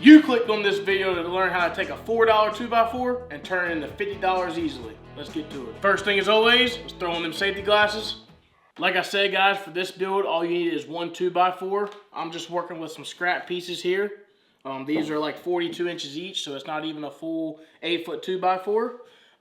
You clicked on this video to learn how to take a $4 2x4 and turn it into $50 easily. Let's get to it. First thing as always, let's throw on them safety glasses. Like I said guys, for this build, all you need is one 2x4. I'm just working with some scrap pieces here. These are like 42 inches each, so it's not even a full 8-foot 2x4.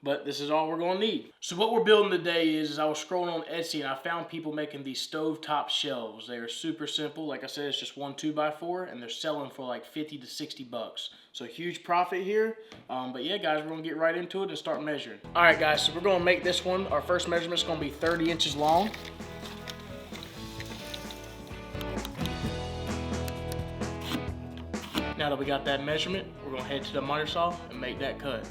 But this is all we're gonna need. So what we're building today is I was scrolling on Etsy and I found people making these stovetop shelves. They are super simple. Like I said, it's just one 2x4 and they're selling for like 50 to 60 bucks. So huge profit here. But yeah guys, we're gonna get right into it and start measuring. All right guys, so we're gonna make this one. Our first measurement is gonna be 30 inches long. Now that we got that measurement, we're gonna head to the miter saw and make that cut.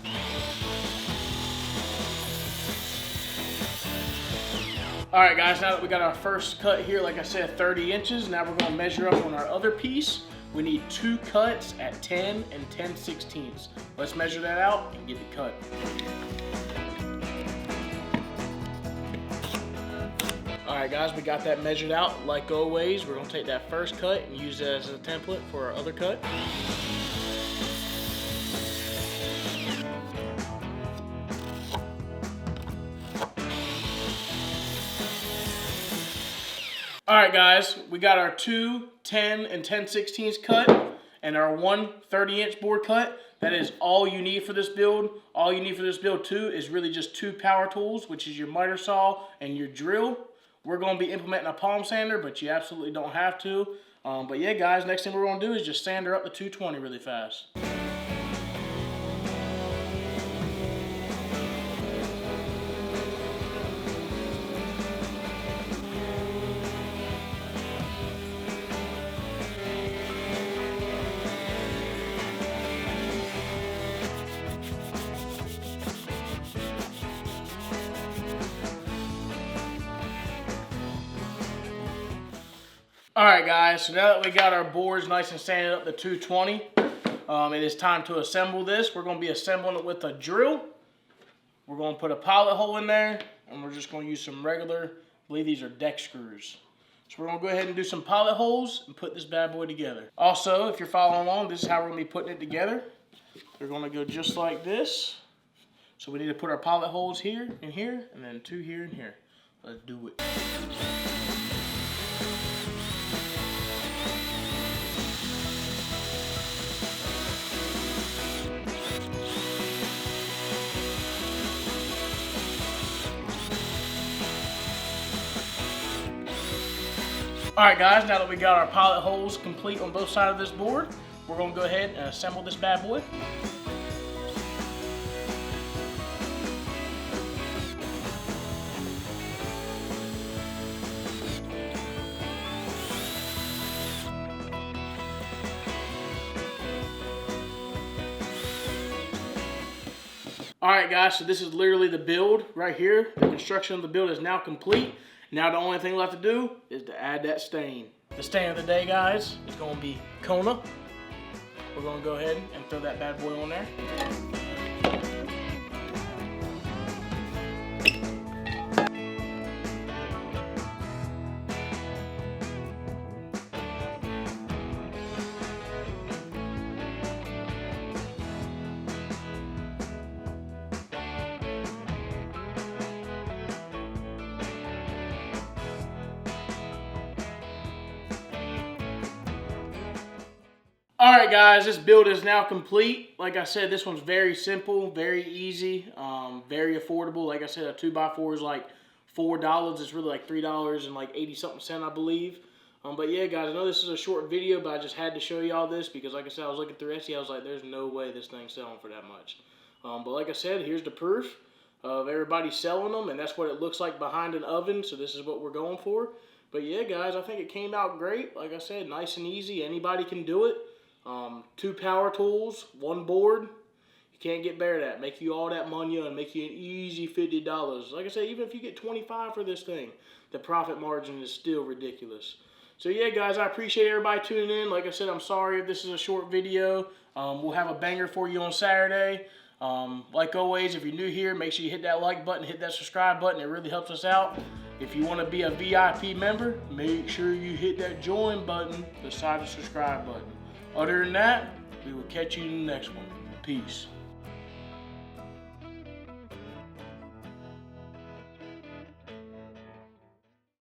All right guys, now that we got our first cut here, like I said, 30 inches, now we're gonna measure up on our other piece. We need 2 cuts at 10 and 10/16. Let's measure that out and get it cut. All right guys, we got that measured out. Like always, we're gonna take that first cut and use it as a template for our other cut. All right guys, we got our 2 10 and 10/16 cut and our 1 30-inch board cut. That is all you need for this build. All you need for this build too is really just 2 power tools, which is your miter saw and your drill. We're gonna be implementing a palm sander, but you absolutely don't have to. But yeah guys, next thing we're gonna do is just sander up the 220 really fast. All right guys, so now that we got our boards nice and sanded up to 220, it is time to assemble this. We're gonna be assembling it with a drill. We're gonna put a pilot hole in there, and we're just gonna use some regular, I believe these are deck screws. So we're gonna go ahead and do some pilot holes and put this bad boy together. Also, if you're following along, this is how we're gonna be putting it together. They're gonna go just like this. So we need to put our pilot holes here and here, and then 2 here and here. Let's do it. All right guys, now that we got our pilot holes complete on both sides of this board, we're gonna go ahead and assemble this bad boy. All right guys, so this is literally the build right here. The construction of the build is now complete. Now the only thing left to do is to add that stain. The stain of the day, guys, is gonna be Kona. We're gonna go ahead and throw that bad boy on there. All right guys, this build is now complete. Like I said, this one's very simple, very easy, very affordable. Like I said, a 2x4 is like $4. It's really like $3 and like 80 something cents, I believe. But yeah guys, I know this is a short video, but I just had to show you all this because like I said, I was looking through Etsy, I was like, there's no way this thing's selling for that much. But like I said, here's the proof of everybody selling them, and that's what it looks like behind an oven, so this is what we're going for. But yeah guys, I think it came out great. Like I said, nice and easy, anybody can do it. 2 power tools, 1 board. You can't get better than that. Make you all that money and make you an easy $50. Like I said, even if you get 25 for this thing, the profit margin is still ridiculous. So yeah guys, I appreciate everybody tuning in. Like I said, I'm sorry if this is a short video. We'll have a banger for you on Saturday. Like always, if you're new here, make sure you hit that like button, hit that subscribe button. It really helps us out. If you want to be a VIP member, make sure you hit that join button beside the subscribe button. Other than that, We will catch you in the next one. Peace.